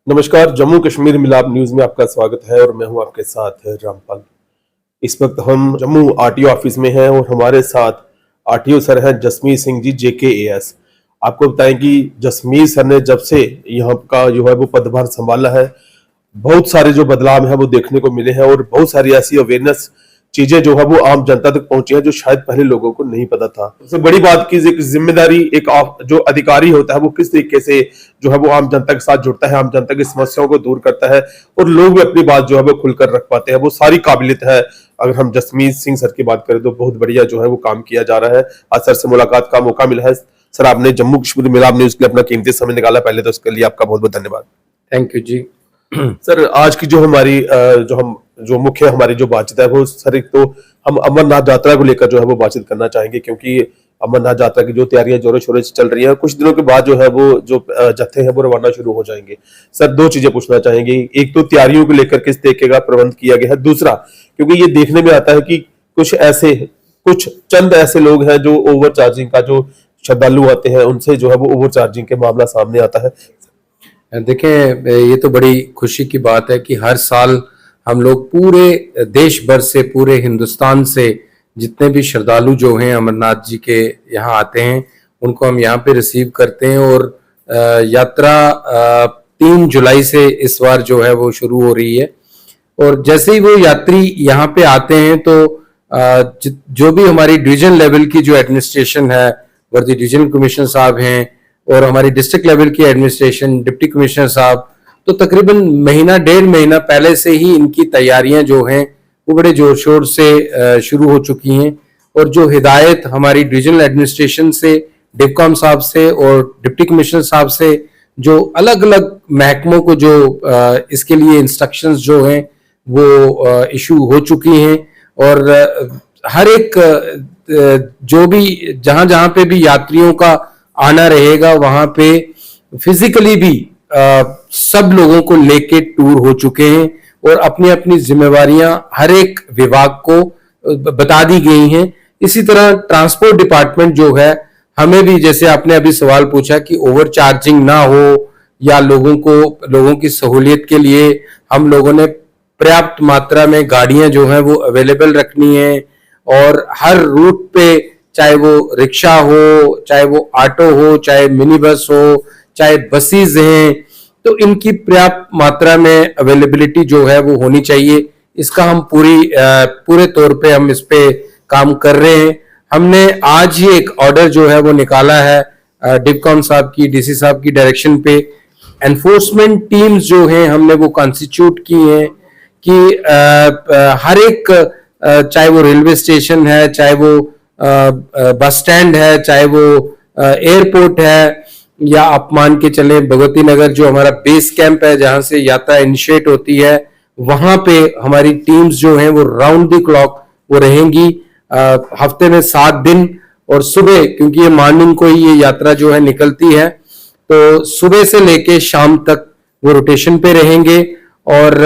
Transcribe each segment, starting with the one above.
नमस्कार। जम्मू कश्मीर मिलाप न्यूज में आपका स्वागत है और मैं हूं आपके साथ रामपाल। इस वक्त हम जम्मू आरटीओ ऑफिस में हैं और हमारे साथ आरटीओ सर हैं जसमीत सिंह जी JKAS। आपको बताएं कि जसमीत सर ने जब से यहाँ का जो है वो पदभार संभाला है, बहुत सारे जो बदलाव हैं वो देखने को मिले हैं और बहुत सारी ऐसी अवेयरनेस चीजें जो है वो आम जनता तक पहुंची है जो शायद पहले लोगों को नहीं पता था। सबसे बड़ी बात की जिम्मेदारी एक जो अधिकारी होता है वो किस तरीके से जो है वो आम जनता के साथ जुड़ता है, आम जनता की समस्याओं को दूर करता है और लोग भी अपनी बात जो है वो खुलकर रख पाते हैं, वो सारी काबिलियत है। अगर हम जसमीत सिंह सर की बात करें तो बहुत बढ़िया जो है वो काम किया जा रहा है। आज सर से मुलाकात का मौका मिला है। सर, आपने जम्मू कश्मीर मिलाप न्यूज के लिए अपना कीमती समय निकाला, पहले तो उसके लिए आपका बहुत बहुत धन्यवाद। Thank you ji. सर, आज की जो हमारी जो मुख्य हमारी जो बातचीत है वो सर, एक तो हम अमरनाथ यात्रा को लेकर जो है वो बातचीत करना चाहेंगे, क्योंकि अमरनाथ यात्रा की जो तैयारियां जोरों शोरों से चल रही हैं, कुछ दिनों के बाद जो है वो जो जत्थे हैं वो रवाना शुरू हो जाएंगे। सर, दो चीजें पूछना चाहेंगे। एक तो तैयारियों को लेकर किस तरीके का प्रबंध किया गया है, दूसरा क्योंकि ये देखने में आता है कि कुछ चंद ऐसे लोग हैं जो ओवर चार्जिंग का, जो श्रद्धालु आते हैं उनसे जो है वो ओवर चार्जिंग के मामला सामने आता है। देखें, ये तो बड़ी खुशी की बात है कि हर साल हम लोग पूरे देश भर से, पूरे हिंदुस्तान से जितने भी श्रद्धालु जो हैं अमरनाथ जी के यहाँ आते हैं उनको हम यहाँ पे रिसीव करते हैं। और यात्रा 3 जुलाई से इस बार जो है वो शुरू हो रही है। और जैसे ही वो यात्री यहाँ पे आते हैं तो जो भी हमारी डिवीजन लेवल की जो एडमिनिस्ट्रेशन है, वर्दी डिवीजनल कमिश्नर साहब हैं और हमारी डिस्ट्रिक्ट लेवल की एडमिनिस्ट्रेशन, डिप्टी कमिश्नर साहब, तो तकरीबन महीना 1.5 महीना पहले से ही इनकी तैयारियां जो हैं वो बड़े जोर शोर से शुरू हो चुकी हैं। और जो हिदायत हमारी डिविजनल एडमिनिस्ट्रेशन से, डिवकॉम साहब से और डिप्टी कमिश्नर साहब से, जो अलग अलग महकमों को जो इसके लिए इंस्ट्रक्शंस जो हैं वो इशू हो चुकी हैं। और हर एक जो भी जहां जहां पे भी यात्रियों का आना रहेगा वहां पे फिजिकली भी सब लोगों को लेके टूर हो चुके हैं और अपनी अपनी जिम्मेवारियां हर एक विभाग को बता दी गई हैं। इसी तरह ट्रांसपोर्ट डिपार्टमेंट जो है, हमें भी, जैसे आपने अभी सवाल पूछा कि ओवर चार्जिंग ना हो या लोगों की सहूलियत के लिए हम लोगों ने पर्याप्त मात्रा में गाड़ियां जो हैं वो अवेलेबल रखनी है। और हर रूट पे, चाहे वो रिक्शा हो, चाहे वो ऑटो हो, चाहे मिनी बस हो, चाहे बसेस हैं, तो इनकी पर्याप्त मात्रा में अवेलेबिलिटी जो है वो होनी चाहिए। इसका हम पूरे तौर पे हम इस पे काम कर रहे हैं। हमने आज ही एक ऑर्डर जो है वो निकाला है डिवकॉम साहब की, DC साहब की डायरेक्शन पे। एनफोर्समेंट टीम्स जो हैं हमने वो कॉन्स्टिट्यूट की हैं कि हर एक, चाहे वो रेलवे स्टेशन है, चाहे वो बस स्टैंड है, चाहे वो एयरपोर्ट है, या आप मान के चले भगवती नगर जो हमारा बेस कैंप है जहां से यात्रा इनिशिएट होती है, वहां पे हमारी टीम्स जो हैं वो राउंड द क्लॉक वो रहेंगी हफ्ते में 7 दिन। और सुबह, क्योंकि ये मॉर्निंग को ही ये यात्रा जो है निकलती है, तो सुबह से लेके शाम तक वो रोटेशन पे रहेंगे। और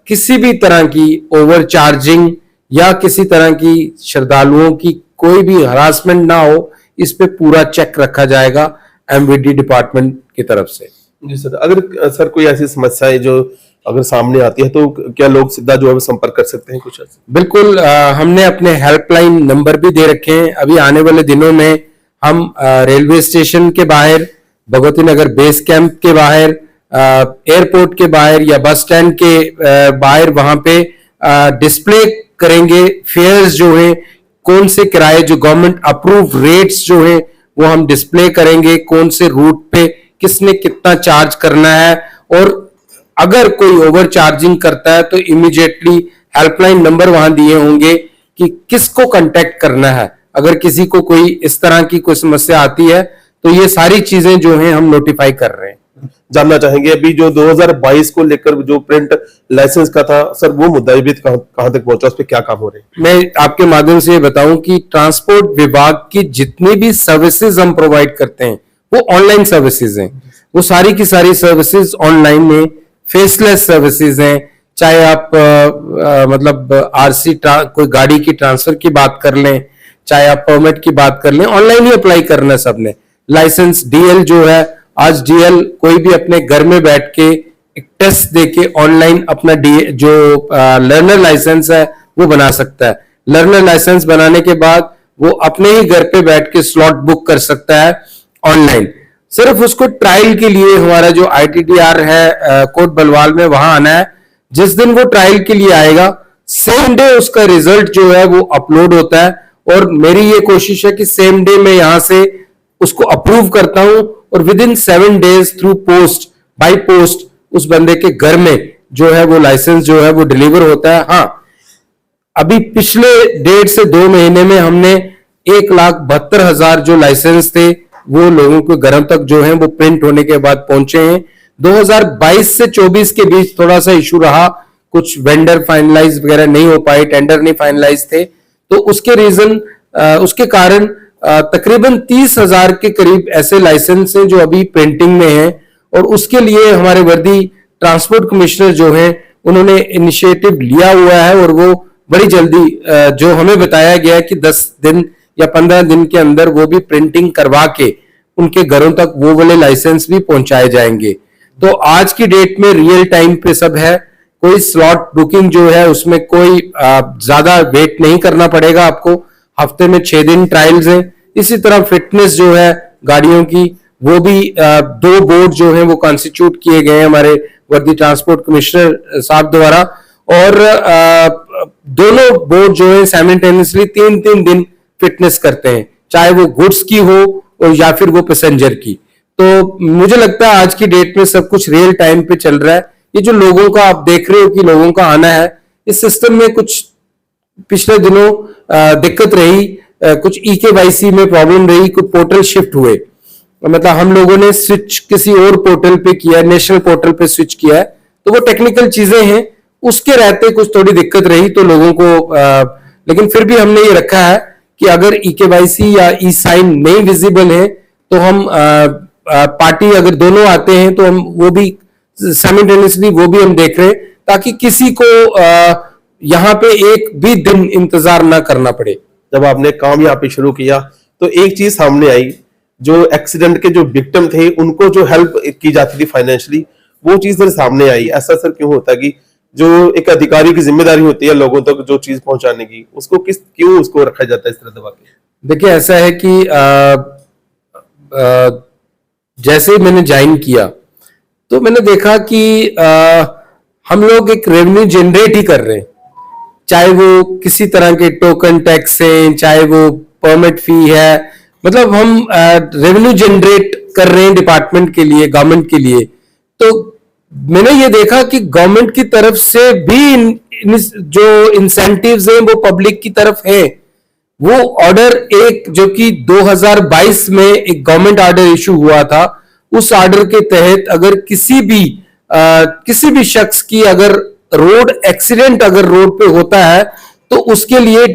किसी भी तरह की ओवर चार्जिंग या किसी तरह की श्रद्धालुओं की कोई भी हरासमेंट ना हो, इस पे पूरा चेक रखा जाएगा MVD डिपार्टमेंट की तरफ से। जी सर, अगर सर कोई ऐसी समस्या है जो अगर सामने आती है तो क्या लोग सीधा जो है संपर्क कर सकते हैं कुछ ऐसे? बिल्कुल, हमने अपने हेल्पलाइन नंबर भी दे रखे हैं। अभी आने वाले दिनों में हम रेलवे स्टेशन के बाहर, भगवती नगर बेस कैंप के बाहर, एयरपोर्ट के बाहर या बस स्टैंड के बाहर वहां पे डिस्प्ले करेंगे फेयर्स जो है, कौन से किराए जो गवर्नमेंट अप्रूव रेट्स जो है वो हम डिस्प्ले करेंगे, कौन से रूट पे किसने कितना चार्ज करना है। और अगर कोई ओवर चार्जिंग करता है तो इमीडिएटली हेल्पलाइन नंबर वहां दिए होंगे कि किसको कांटेक्ट करना है। अगर किसी को कोई इस तरह की कोई समस्या आती है तो ये सारी चीजें जो हैं हम नोटिफाई कर रहे हैं। जानना चाहेंगे अभी जो 2022 को लेकर जो प्रिंट लाइसेंस का था सर, वो मुद्दा भी कहां तक पहुंचा, उस पर क्या काम हो रहे हैं? मैं आपके माध्यम से ये बताऊं कि ट्रांसपोर्ट विभाग की जितनी भी सर्विसेज हम प्रोवाइड करते हैं वो ऑनलाइन सर्विसेज हैं। वो सारी की सारी सर्विसेज ऑनलाइन में फेसलेस सर्विसेज हैं। चाहे आप मतलब RC कोई गाड़ी की ट्रांसफर की बात कर लें, चाहे आप परमिट की बात कर लें, ऑनलाइन ही अप्लाई करना है सबने। लाइसेंस DL जो है, आज DL कोई भी अपने घर में बैठ के एक टेस्ट देके ऑनलाइन अपना जो लर्नर लाइसेंस है वो बना सकता है। लर्नर लाइसेंस बनाने के बाद वो अपने ही घर पे बैठ के स्लॉट बुक कर सकता है ऑनलाइन। सिर्फ उसको ट्रायल के लिए हमारा जो ITTR है कोट बलवाल में, वहां आना है। जिस दिन वो ट्रायल के लिए आएगा, सेम डे उसका रिजल्ट जो है वो अपलोड होता है, और मेरी ये कोशिश है कि सेम डे में यहां से उसको अप्रूव करता हूं, और with in 7 days through post, by post उस बंदे के घर में जो है वो लाइसेंस जो है वो डिलीवर होता है। हाँ, अभी पिछले 1.5 से 2 महीने में हमने 1,72,000 जो लाइसेंस थे वो लोगों के घरों तक जो है वो प्रिंट होने के बाद पहुंचे हैं। 2022 से 24 के बीच थोड़ा सा इशू रहा, कुछ वेंडर फाइनलाइज वगैरह नहीं हो पाए, टेंडर नहीं फाइनलाइज थे, तो उसके कारण तकरीबन 30,000 के करीब ऐसे लाइसेंस हैं जो अभी प्रिंटिंग में हैं। और उसके लिए हमारे वर्दी ट्रांसपोर्ट कमिश्नर जो हैं उन्होंने इनिशिएटिव लिया हुआ है, और वो बड़ी जल्दी जो हमें बताया गया है कि 10 दिन या 15 दिन के अंदर वो भी प्रिंटिंग करवा के उनके घरों तक वो वाले लाइसेंस भी पहुंचाए जाएंगे। तो आज की डेट में रियल टाइम पे सब है, कोई स्लॉट बुकिंग जो है उसमें कोई ज्यादा वेट नहीं करना पड़ेगा आपको। हफ्ते में 6 दिन ट्रायल्स हैं। इसी तरह फिटनेस जो है गाड़ियों की, वो भी 2 बोर्ड जो है वो कॉन्स्टिट्यूट किए गए हैं हमारे वर्दी ट्रांसपोर्ट कमिश्नर साहब द्वारा, और दोनों बोर्ड जो है साइमल्टेनियसली 3-3 दिन फिटनेस करते हैं, चाहे वो गुड्स की हो और या फिर वो पैसेंजर की। तो मुझे लगता है आज की डेट में सब कुछ रियल टाइम पे चल रहा है। ये जो लोगों का आप देख रहे हो कि लोगों का आना है, इस सिस्टम में कुछ पिछले दिनों दिक्कत रही, कुछ EKYC में प्रॉब्लम रही, कुछ पोर्टल शिफ्ट हुए, मतलब हम लोगों ने स्विच किसी और पोर्टल पे किया, नेशनल पोर्टल पे स्विच किया है, तो वो टेक्निकल चीजें हैं, उसके रहते कुछ थोड़ी दिक्कत रही तो लोगों को लेकिन फिर भी हमने ये रखा है कि अगर EKYC या E-साइन नहीं विजिबल है तो हम पार्टी अगर दोनों आते हैं तो हम वो भी साइमल्टेनियसली वो भी हम देख रहे हैं, ताकि किसी को यहाँ पे एक भी दिन इंतजार ना करना पड़े। जब आपने काम यहाँ पे शुरू किया तो एक चीज सामने आई, जो एक्सीडेंट के जो विक्टिम थे उनको जो हेल्प की जाती थी फाइनेंशियली, वो चीज सर सामने आई। ऐसा सर क्यों होता है कि जो एक अधिकारी की जिम्मेदारी होती है लोगों तक जो चीज पहुंचाने की, उसको क्यों उसको रखा जाता है इस तरह दबा के? देखिए, ऐसा है कि जैसे ही मैंने ज्वाइन किया तो मैंने देखा कि हम लोग एक रेवेन्यू जनरेट ही कर रहे हैं, चाहे वो किसी तरह के टोकन टैक्स हैं, चाहे वो परमिट फी है, मतलब हम रेवेन्यू जनरेट कर रहे हैं डिपार्टमेंट के लिए, गवर्नमेंट के लिए। तो मैंने ये देखा कि गवर्नमेंट की तरफ से भी जो इंसेंटिव्स हैं वो पब्लिक की तरफ है। वो ऑर्डर एक जो कि 2022 में एक गवर्नमेंट ऑर्डर इशू हुआ था, उस ऑर्डर के तहत अगर किसी भी शख्स की अगर रोड एक्सीडेंट अगर रोड पे होता है तो उसके लिए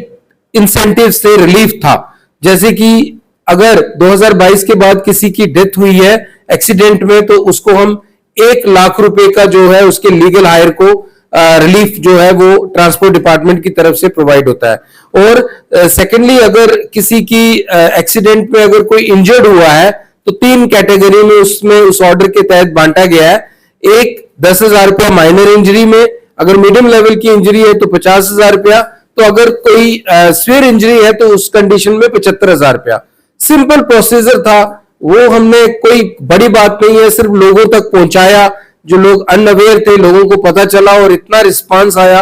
इंसेंटिव से रिलीफ था। जैसे कि अगर 2022 के बाद किसी की डेथ हुई है एक्सीडेंट में तो उसको हम 1 लाख रुपए का जो है उसके लीगल हायर को रिलीफ जो है वो ट्रांसपोर्ट डिपार्टमेंट की तरफ से प्रोवाइड होता है। और सेकेंडली अगर किसी की एक्सीडेंट में अगर कोई इंजर्ड हुआ है तो 3 कैटेगरी में उसमें उस ऑर्डर के तहत बांटा गया है। एक 10,000 रुपया माइनर इंजरी में, अगर मीडियम लेवल की इंजरी है तो 50,000 रुपया, तो अगर कोई सीवियर इंजरी है तो उस कंडीशन में 75,000 रुपया। सिंपल प्रोसीजर था, वो हमने कोई बड़ी बात नहीं है, सिर्फ लोगों तक पहुंचाया। जो लोग अनअवेयर थे लोगों को पता चला और इतना रिस्पांस आया।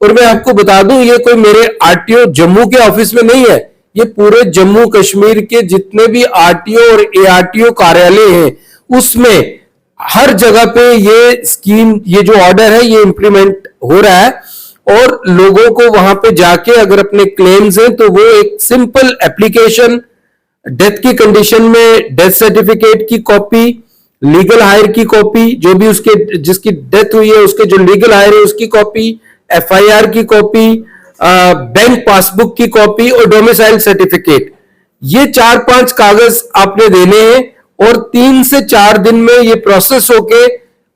और मैं आपको बता दूं, ये कोई मेरे RTO जम्मू के ऑफिस में नहीं है, ये पूरे जम्मू कश्मीर के जितने भी RTO और ARTO कार्यालय हैं उसमें हर जगह पे ये स्कीम, ये जो ऑर्डर है ये इंप्लीमेंट हो रहा है। और लोगों को वहां पे जाके अगर अपने क्लेम्स हैं तो वो एक सिंपल एप्लीकेशन, डेथ की कंडीशन में डेथ सर्टिफिकेट की कॉपी, लीगल हायर की कॉपी, जो भी उसके जिसकी डेथ हुई है उसके जो लीगल हायर है उसकी कॉपी, FIR की कॉपी, बैंक पासबुक की कॉपी और डोमिसाइल सर्टिफिकेट, ये 4-5 कागज आपने देने हैं और 3 से 4 दिन में ये प्रोसेस होके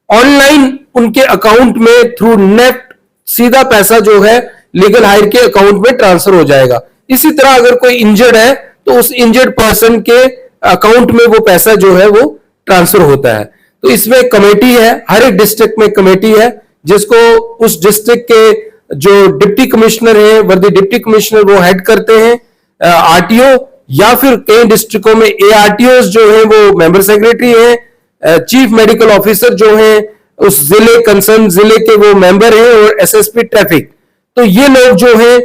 ऑनलाइन उनके अकाउंट में थ्रू नेट सीधा पैसा जो है लीगल हायर के अकाउंट में ट्रांसफर हो जाएगा। इसी तरह अगर कोई इंजर्ड है तो उस इंजर्ड पर्सन के अकाउंट में वो पैसा जो है वो ट्रांसफर होता है। तो इसमें कमेटी है, हर एक डिस्ट्रिक्ट में कमेटी है जिसको उस डिस्ट्रिक्ट के जो डिप्टी कमिश्नर है, वर्दी डिप्टी कमिश्नर, वो हेड करते हैं, आरटीओ, या फिर कई डिस्ट्रिक्टों में एआरटीओ जो है वो मेंबर सेक्रेटरी है, चीफ मेडिकल ऑफिसर जो है उस जिले, कंसर्न जिले के वो मेंबर है, और एसएसपी ट्रैफिक। तो ये लोग जो है,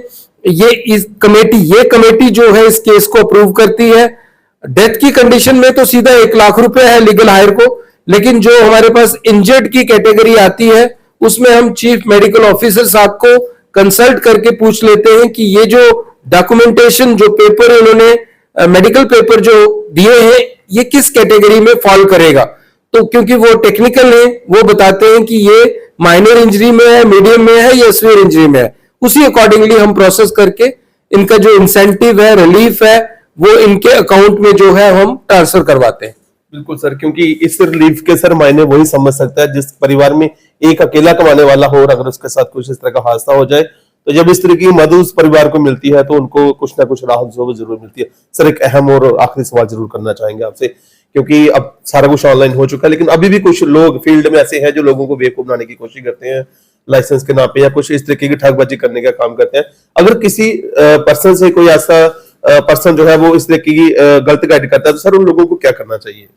ये कमेटी जो है इस केस को अप्रूव करती है। डेथ की कंडीशन में तो सीधा 1 लाख रुपए है लीगल हायर को, लेकिन जो हमारे पास इंजर्ड की कैटेगरी आती है उसमें हम चीफ मेडिकल ऑफिसर साहब को कंसल्ट करके पूछ लेते हैं कि ये जो डॉक्यूमेंटेशन, जो पेपर इन्होंने मेडिकल पेपर जो दिए हैं, ये किस कैटेगरी में फॉल करेगा। तो क्योंकि वो टेक्निकल है, वो बताते हैं कि ये माइनर इंजरी में है, मीडियम में है या सीवियर इंजरी में है। उसी अकॉर्डिंगली हम प्रोसेस करके इनका जो इंसेंटिव है, रिलीफ है, वो इनके अकाउंट में जो है हम ट्रांसफर करवाते हैं। बिल्कुल सर, क्योंकि इस रिलीफ के सर मायने वही समझ सकता है जिस परिवार में एक अकेला कमाने वाला हो और अगर उसके साथ कुछ इस तरह का हादसा हो जाए, तो जब इस तरह की मदद उस परिवार को मिलती है तो उनको कुछ ना कुछ राहत जो जरूर मिलती है। सर, एक अहम और आखिरी सवाल जरूर करना चाहेंगे आपसे, क्योंकि अब सारा कुछ ऑनलाइन हो चुका है, लेकिन अभी भी कुछ लोग फील्ड में ऐसे हैं जो लोगों को बेवकूफ बनाने की कोशिश करते हैं लाइसेंस के नाम पे, या कुछ इस तरीके की ठगबाजी करने का काम करते हैं। अगर किसी पर्सन से कोई ऐसा पर्सन जो है वो इस तरीके की गलत गाइड करता है, तो सर उन लोगों को क्या करना चाहिए?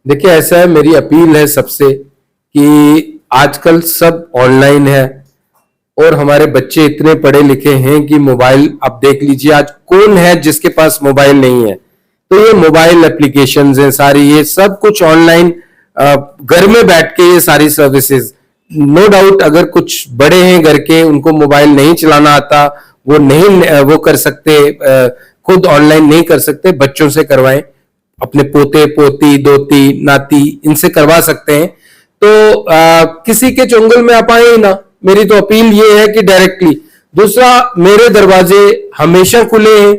देखिए, ऐसा है, मेरी अपील है सबसे कि आजकल सब ऑनलाइन है और हमारे बच्चे इतने पढ़े लिखे हैं कि मोबाइल, आप देख लीजिए आज कौन है जिसके पास मोबाइल नहीं है। तो ये मोबाइल एप्लीकेशंस हैं सारी, ये सब कुछ ऑनलाइन, घर में बैठ के ये सारी सर्विसेज, नो डाउट अगर कुछ बड़े हैं घर के, उनको मोबाइल नहीं चलाना आता, वो नहीं वो कर सकते, खुद ऑनलाइन नहीं कर सकते, बच्चों से करवाएं, अपने पोते पोती दोती नाती इनसे करवा सकते हैं। तो किसी के चंगुल में आप आए ही ना, मेरी तो अपील ये है कि डायरेक्टली। दूसरा, मेरे दरवाजे हमेशा खुले हैं,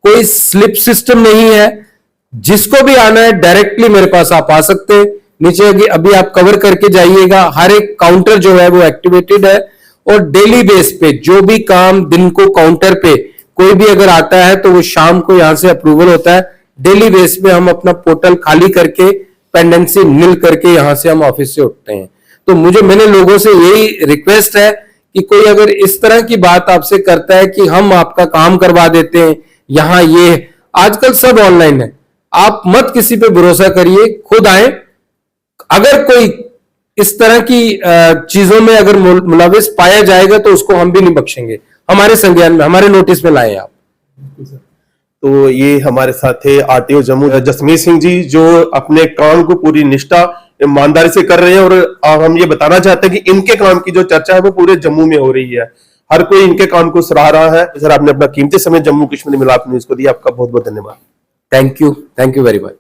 कोई स्लिप सिस्टम नहीं है, जिसको भी आना है डायरेक्टली मेरे पास आप आ सकते हैं। नीचे अभी आप कवर करके जाइएगा, हर एक काउंटर जो है वो एक्टिवेटेड है, और डेली बेस पे जो भी काम दिन को काउंटर पे कोई भी अगर आता है तो वो शाम को यहां से अप्रूवल होता है। डेली बेस पे हम अपना पोर्टल खाली करके, पेंडेंसी निल करके यहां से हम ऑफिस से उठते हैं। तो मैंने लोगों से यही रिक्वेस्ट है कि कोई अगर इस तरह की बात आपसे करता है कि हम आपका काम करवा देते हैं, यहां ये आजकल सब ऑनलाइन है, आप मत किसी पे भरोसा करिए, खुद आए। अगर कोई इस तरह की चीजों में अगर मुलविस पाया जाएगा तो उसको हम भी नहीं बख्शेंगे, हमारे संज्ञान में, हमारे नोटिस में लाएं आप। तो ये हमारे साथ थे आरटीओ जम्मू जसमीत सिंह जी, जो अपने काम को पूरी निष्ठा ईमानदारी से कर रहे हैं, और हम ये बताना चाहते हैं कि इनके काम की जो चर्चा है वो पूरे जम्मू में हो रही है, हर कोई इनके काम को सराह रहा है। सर, आपने अपना कीमती समय जम्मू कश्मीर मिलाप न्यूज को दिया, आपका बहुत बहुत धन्यवाद। Thank you very much.